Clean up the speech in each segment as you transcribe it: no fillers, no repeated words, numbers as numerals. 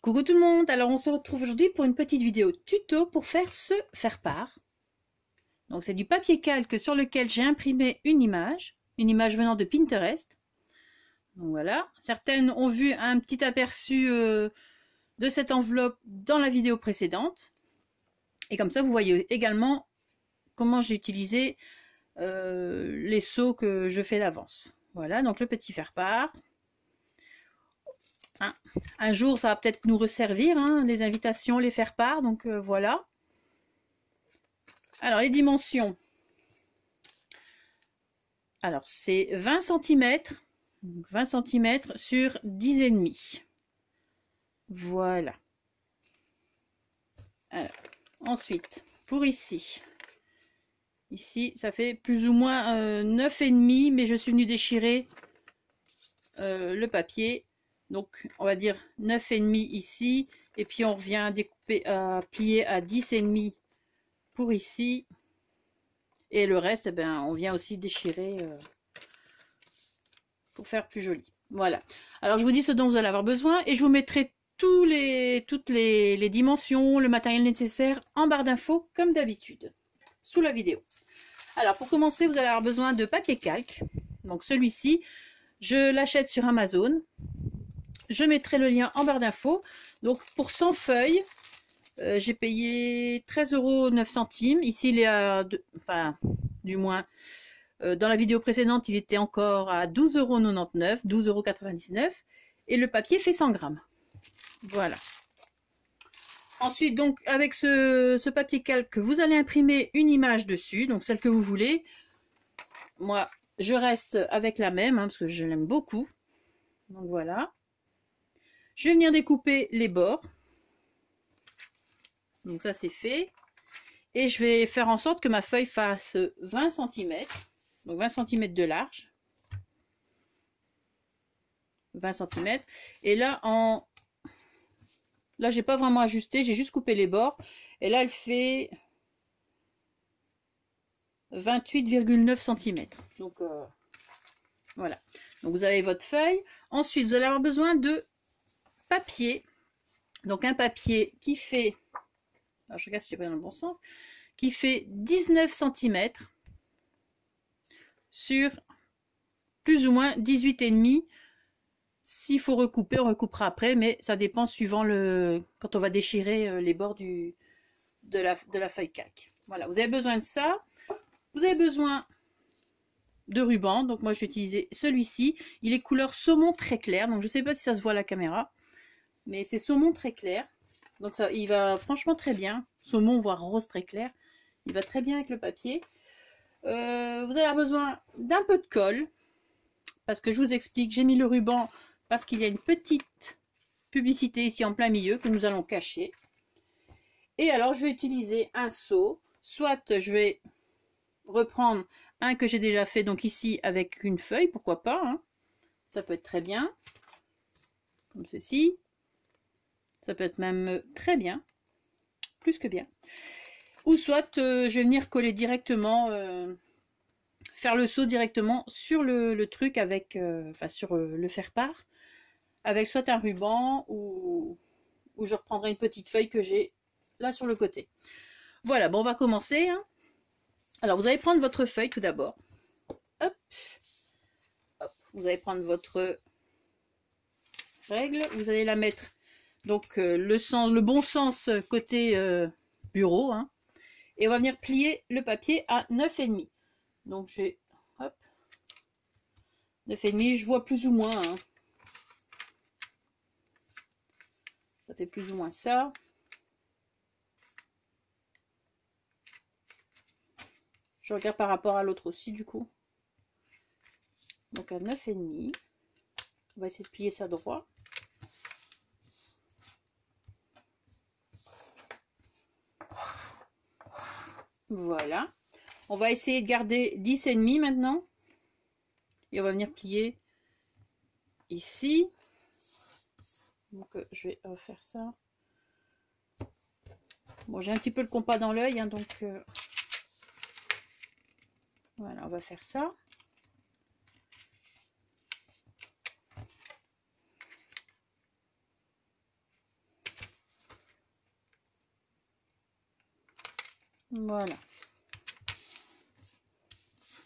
Coucou tout le monde, alors on se retrouve aujourd'hui pour une petite vidéo tuto pour faire ce faire-part. Donc c'est du papier calque sur lequel j'ai imprimé une image venant de Pinterest. Donc voilà, certaines ont vu un petit aperçu de cette enveloppe dans la vidéo précédente. Et comme ça vous voyez également comment j'ai utilisé les seaux que je fais d'avance. Voilà, donc le petit faire-part. Hein. Un jour, ça va peut-être nous resservir, hein, les invitations, les faire-part, donc voilà. Alors, les dimensions. Alors, c'est 20 cm, 20 cm sur 10,5. Voilà. Alors, ensuite, pour ici. Ici, ça fait plus ou moins 9,5, mais je suis venue déchirer le papier. Donc, on va dire 9,5 ici. Et puis, on revient à découper, à plier à 10,5 pour ici. Et le reste, eh ben, on vient aussi déchirer pour faire plus joli. Voilà. Alors, je vous dis ce dont vous allez avoir besoin. Et je vous mettrai toutes les dimensions, le matériel nécessaire en barre d'infos, comme d'habitude, sous la vidéo. Alors, pour commencer, vous allez avoir besoin de papier calque. Donc, celui-ci, je l'achète sur Amazon. Je mettrai le lien en barre d'infos. Donc, pour 100 feuilles, j'ai payé 13,09 €. Ici, il est à... Enfin, du moins, dans la vidéo précédente, il était encore à 12,99 €, 12,99 €. Et le papier fait 100 grammes. Voilà. Ensuite, donc, avec ce papier calque, vous allez imprimer une image dessus, donc celle que vous voulez. Moi, je reste avec la même, hein, parce que je l'aime beaucoup. Donc voilà. Je vais venir découper les bords. Donc ça, c'est fait. Et je vais faire en sorte que ma feuille fasse 20 cm. Donc 20 cm de large. 20 cm. Et là, là, j'ai pas vraiment ajusté, j'ai juste coupé les bords. Et là, elle fait 28,9 cm. Donc, voilà. Donc, vous avez votre feuille. Ensuite, vous allez avoir besoin de papier. Donc, un papier qui fait... Alors, je regarde si j'ai pas dans le bon sens. Qui fait 19 cm sur plus ou moins 18,5. S'il faut recouper, on recoupera après, mais ça dépend suivant quand on va déchirer les bords de la feuille calque. Voilà, vous avez besoin de ça. Vous avez besoin de ruban. Donc moi, je vais utiliser celui-ci. Il est couleur saumon très clair. Donc je ne sais pas si ça se voit à la caméra, mais c'est saumon très clair. Donc ça, il va franchement très bien. Saumon, voire rose très clair. Il va très bien avec le papier. Vous allez avoir besoin d'un peu de colle. Parce que je vous explique, j'ai mis le ruban parce qu'il y a une petite publicité ici en plein milieu que nous allons cacher. Et alors, je vais utiliser un seau. Soit je vais reprendre un que j'ai déjà fait, donc ici avec une feuille, pourquoi pas. Hein. Ça peut être très bien. Comme ceci. Ça peut être même très bien. Plus que bien. Ou soit je vais venir coller directement... faire le seau directement sur le truc avec, enfin sur le faire-part, avec soit un ruban ou je reprendrai une petite feuille que j'ai là sur le côté. Voilà, bon, on va commencer. Hein. Alors, vous allez prendre votre feuille tout d'abord. Hop. Hop. Vous allez prendre votre règle, vous allez la mettre, donc le bon sens côté bureau, hein, et on va venir plier le papier à 9,5. Donc, je vais, hop, 9,5, je vois plus ou moins, hein. Ça fait plus ou moins ça. Je regarde par rapport à l'autre aussi, du coup. Donc à 9,5. On va essayer de plier ça droit. Voilà. On va essayer de garder 10,5 maintenant. Et on va venir plier ici. Donc je vais refaire ça. Bon, j'ai un petit peu le compas dans l'œil, hein, donc voilà, on va faire ça. Voilà.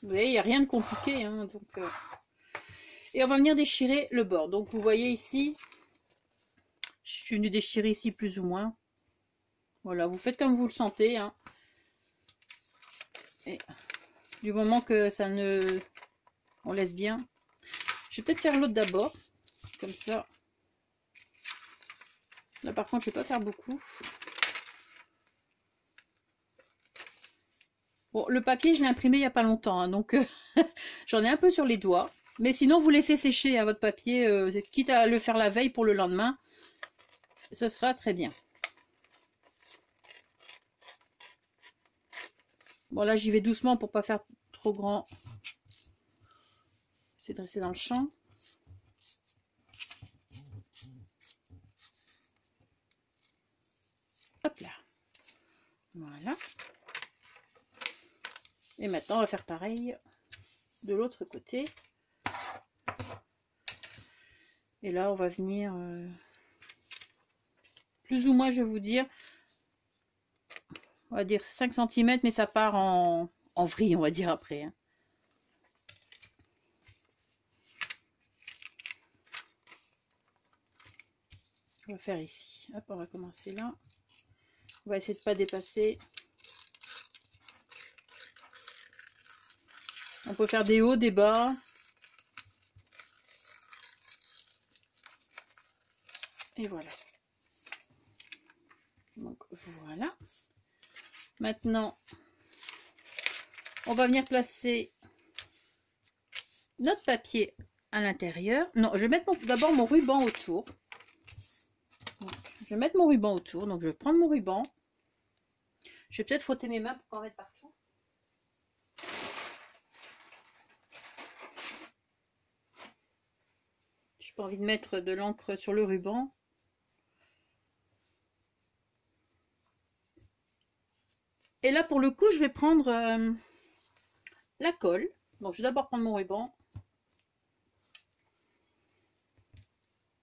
Vous voyez, il n'y a rien de compliqué. Hein, donc, et on va venir déchirer le bord. Donc vous voyez ici, je suis venue déchirer ici plus ou moins. Voilà, vous faites comme vous le sentez. Hein. Et du moment que ça ne... On laisse bien. Je vais peut-être faire l'autre d'abord. Comme ça. Là par contre, je ne vais pas faire beaucoup. Bon, le papier, je l'ai imprimé il n'y a pas longtemps. Hein, donc j'en ai un peu sur les doigts. Mais sinon, vous laissez sécher à votre papier. Quitte à le faire la veille pour le lendemain. Ce sera très bien. Bon, là, j'y vais doucement pour pas faire trop grand. C'est de rester dans le champ. Hop là. Voilà. Et maintenant, on va faire pareil de l'autre côté. Et là, on va venir plus ou moins, je vais vous dire, on va dire 5 cm, mais ça part en vrille, on va dire après. Hein. On va faire ici. Hop, on va commencer là. On va essayer de ne pas dépasser. On peut faire des hauts, des bas. Et voilà. Donc voilà. Maintenant, on va venir placer notre papier à l'intérieur. Non, je vais mettre d'abord mon ruban autour. Donc, je vais mettre mon ruban autour. Donc je vais prendre mon ruban. Je vais peut-être frotter mes mains pour pas en mettre partout. Je n'ai pas envie de mettre de l'encre sur le ruban. Et là, pour le coup, je vais prendre la colle. Donc, je vais d'abord prendre mon ruban.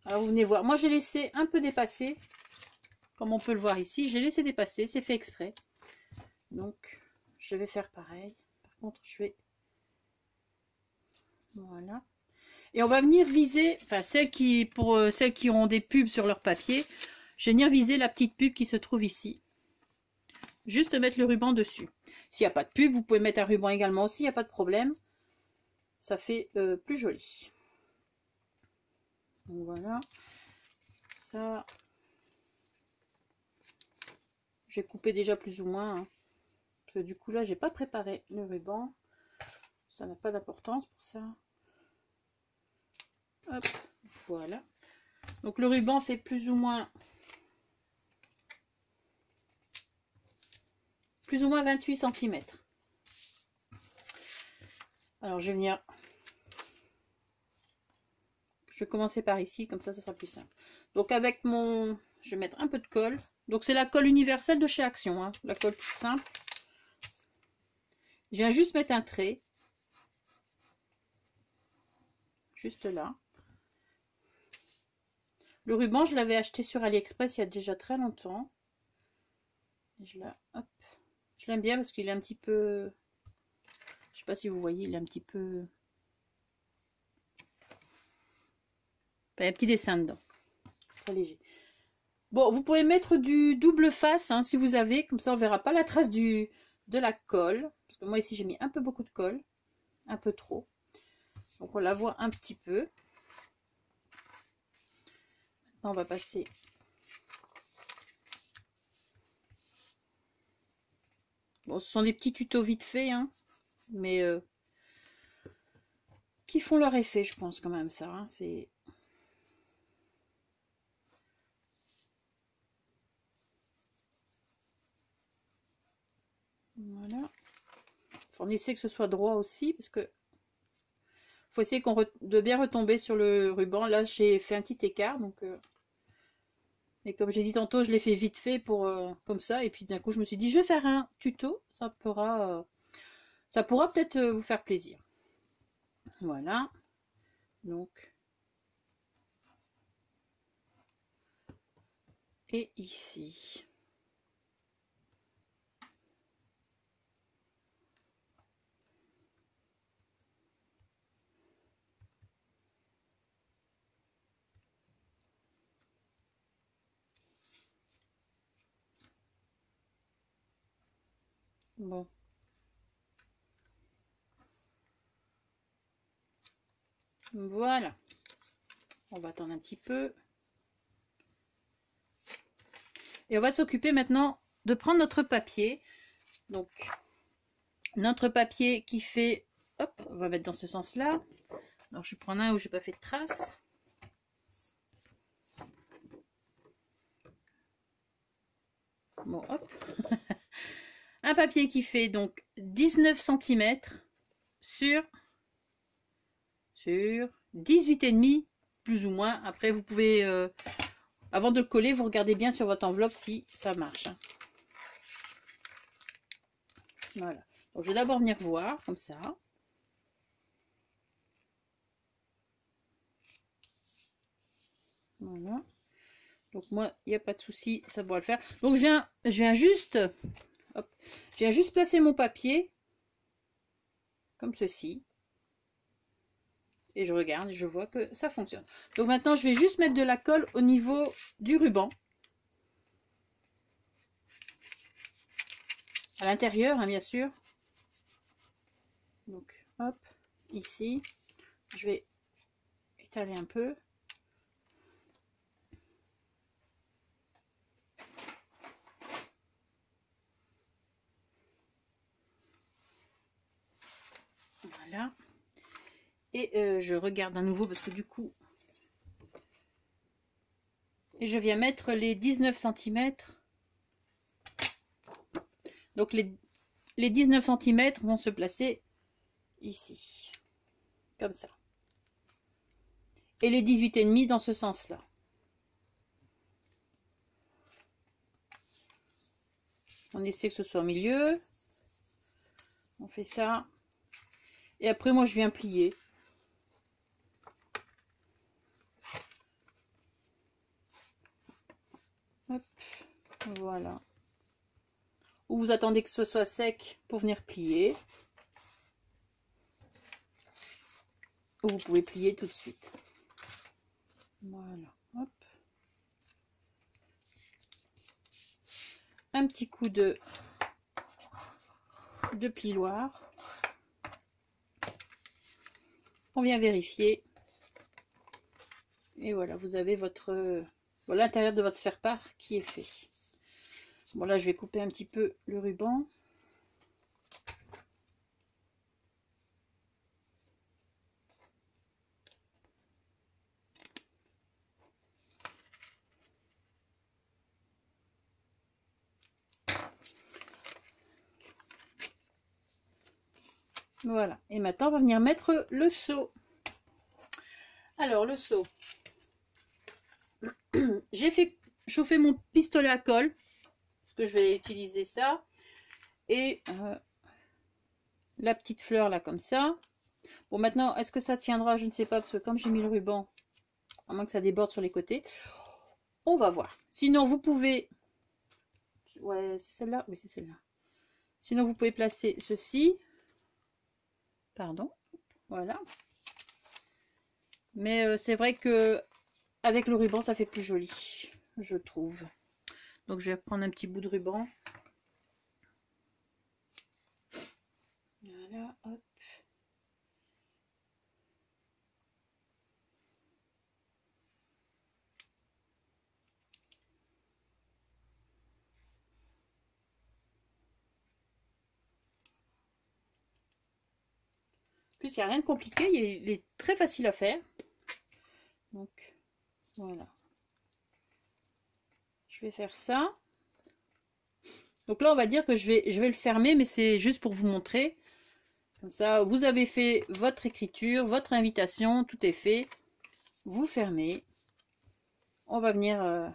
Alors, vous venez voir. Moi, j'ai laissé un peu dépasser. Comme on peut le voir ici, j'ai laissé dépasser. C'est fait exprès. Donc, je vais faire pareil. Par contre, je vais... Voilà. Et on va venir viser... Enfin, pour celles qui ont des pubs sur leur papier, je vais venir viser la petite pub qui se trouve ici. Juste mettre le ruban dessus. S'il n'y a pas de pub, vous pouvez mettre un ruban également aussi, il n'y a pas de problème. Ça fait plus joli. Donc voilà. Ça, j'ai coupé déjà plus ou moins. Hein. Parce que du coup là, j'ai pas préparé le ruban. Ça n'a pas d'importance pour ça. Hop, voilà. Donc le ruban fait plus ou moins 28 cm. Alors je vais venir... Je vais commencer par ici, comme ça ce sera plus simple. Donc avec mon... Je vais mettre un peu de colle. Donc c'est la colle universelle de chez Action, hein, la colle toute simple. Je viens juste mettre un trait. Juste là. Le ruban, je l'avais acheté sur AliExpress il y a déjà très longtemps. Je l'aime bien parce qu'il est un petit peu... Je sais pas si vous voyez, il est un petit peu... Enfin, il y a un petit dessin dedans. Très léger. Bon, vous pouvez mettre du double face hein, si vous avez. Comme ça, on verra pas la trace de la colle. Parce que moi, ici, j'ai mis un peu beaucoup de colle. Un peu trop. Donc, on la voit un petit peu. Maintenant, on va passer... Bon, ce sont des petits tutos vite fait, hein, mais qui font leur effet, je pense, quand même, ça. Hein, c'est... Voilà. On essaie que ce soit droit aussi, parce que faut essayer de bien retomber sur le ruban. Là, j'ai fait un petit écart, donc... Et comme j'ai dit tantôt, je l'ai fait vite fait pour comme ça. Et puis d'un coup, je me suis dit, je vais faire un tuto. Ça pourra peut-être vous faire plaisir. Voilà. Donc. Et ici. Bon. Voilà. On va attendre un petit peu. Et on va s'occuper maintenant de prendre notre papier. Donc, notre papier qui fait... Hop, on va mettre dans ce sens-là. Alors, je vais prendre un où j'ai pas fait de traces. Bon, hop. Un papier qui fait donc 19 cm sur 18,5 plus ou moins. Après, vous pouvez, avant de le coller, vous regardez bien sur votre enveloppe si ça marche. Voilà. Donc, je vais d'abord venir voir comme ça. Voilà. Donc moi, il n'y a pas de souci, ça pourra le faire. Donc je viens juste placer mon papier comme ceci. Et je regarde et je vois que ça fonctionne. Donc maintenant, je vais juste mettre de la colle au niveau du ruban. À l'intérieur, hein, bien sûr. Donc, hop, ici. Je vais étaler un peu. Voilà. Et je regarde à nouveau parce que du coup... Et je viens mettre les 19 cm. Donc les 19 cm vont se placer ici. Comme ça. Et les 18,5 dans ce sens-là. On essaie que ce soit au milieu. On fait ça. Et après, moi, je viens plier. Hop, voilà. Ou vous attendez que ce soit sec pour venir plier. Ou vous pouvez plier tout de suite. Voilà. Hop. Un petit coup de plioir. On vient vérifier. Et voilà, vous avez votre l'intérieur de votre faire-part qui est fait. Bon, là, je vais couper un petit peu le ruban. Voilà. Et maintenant, on va venir mettre le seau. Alors, le seau. J'ai fait chauffer mon pistolet à colle. Parce que je vais utiliser ça. Et la petite fleur là, comme ça. Bon, maintenant, est-ce que ça tiendra? Je ne sais pas. Parce que comme j'ai mis le ruban, à moins que ça déborde sur les côtés. On va voir. Sinon, vous pouvez... Ouais, c'est celle-là. Oui, c'est celle-là. Sinon, vous pouvez placer ceci. Pardon. Voilà. Mais c'est vrai que avec le ruban, ça fait plus joli, je trouve. Donc, je vais prendre un petit bout de ruban. Voilà, hop. En plus, il n'y a rien de compliqué, il est très facile à faire. Donc, voilà. Je vais faire ça. Donc là, on va dire que je vais le fermer, mais c'est juste pour vous montrer. Comme ça, vous avez fait votre écriture, votre invitation, tout est fait. Vous fermez. On va venir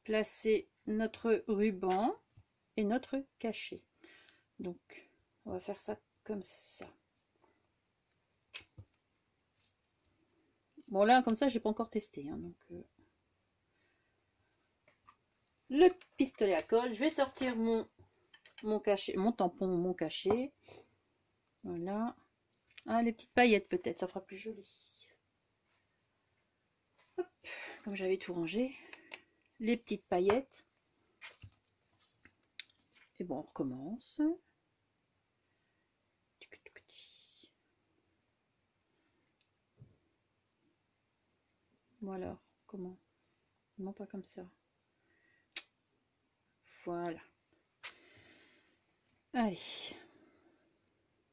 placer notre ruban et notre cachet. Donc, on va faire ça comme ça. Bon, là, comme ça, j'ai pas encore testé. Hein, donc, le pistolet à colle. Je vais sortir mon cachet, mon tampon, mon cachet. Voilà. Ah, les petites paillettes, peut-être, ça fera plus joli. Hop, comme j'avais tout rangé. Les petites paillettes. Et bon, on recommence. Voilà, comment? Non, pas comme ça. Voilà. Allez,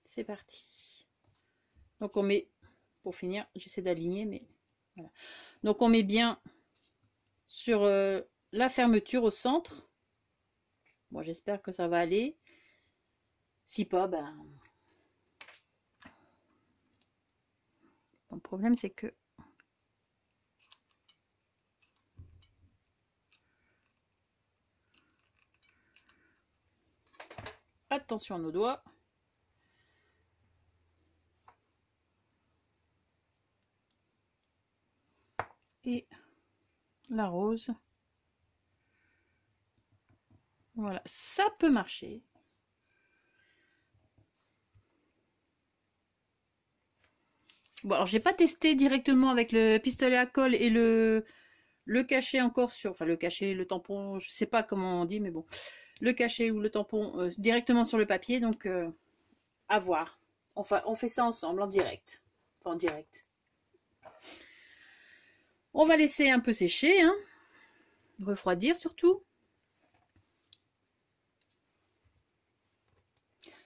c'est parti. Donc on met, pour finir, j'essaie d'aligner, mais voilà. Donc on met bien sur la fermeture au centre. Bon, j'espère que ça va aller. Si pas, ben... Le problème, c'est que... Attention à nos doigts. Et la rose. Voilà, ça peut marcher. Bon, alors j'ai pas testé directement avec le pistolet à colle et le cachet encore sur... Enfin, le cachet, le tampon, je sais pas comment on dit, mais bon. Le cachet ou le tampon directement sur le papier, donc à voir. Enfin, on fait ça ensemble, en direct. Enfin, en direct. On va laisser un peu sécher, hein. Refroidir surtout.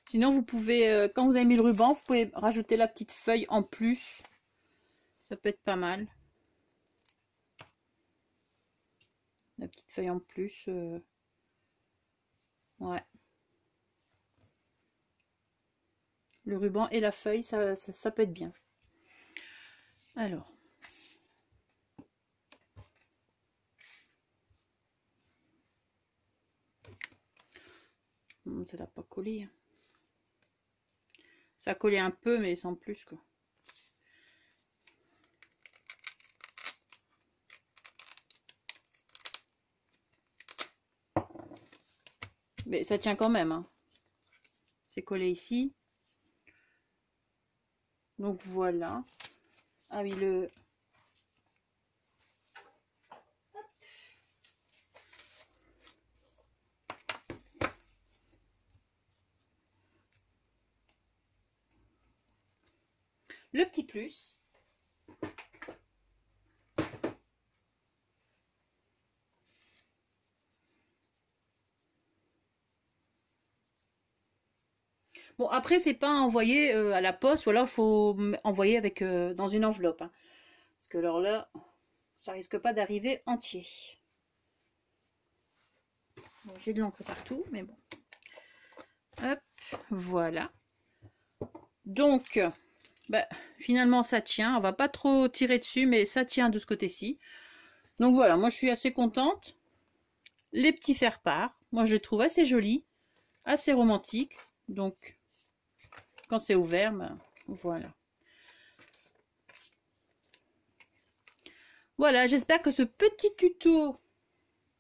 Sinon, vous pouvez, quand vous avez mis le ruban, vous pouvez rajouter la petite feuille en plus. Ça peut être pas mal. La petite feuille en plus. Ouais. Le ruban et la feuille, ça peut être bien. Alors. Ça n'a pas collé. Ça a collé un peu, mais sans plus, quoi. Mais ça tient quand même, hein. C'est collé ici. Donc voilà. Ah oui, le petit plus. Bon, après, c'est pas envoyé à la poste, ou alors il faut envoyer avec, dans une enveloppe, hein. Parce que alors là, ça risque pas d'arriver entier. Bon, j'ai de l'encre partout, mais bon. Hop, voilà. Donc, bah, finalement, ça tient. On va pas trop tirer dessus, mais ça tient de ce côté-ci. Donc voilà, moi je suis assez contente. Les petits faire-part, moi je les trouve assez jolis, assez romantiques. Donc, quand c'est ouvert, ben, voilà. Voilà, j'espère que ce petit tuto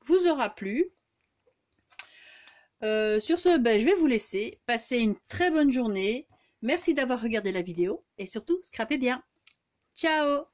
vous aura plu. Sur ce, ben, je vais vous laisser. Passez une très bonne journée. Merci d'avoir regardé la vidéo et surtout, scrapez bien. Ciao!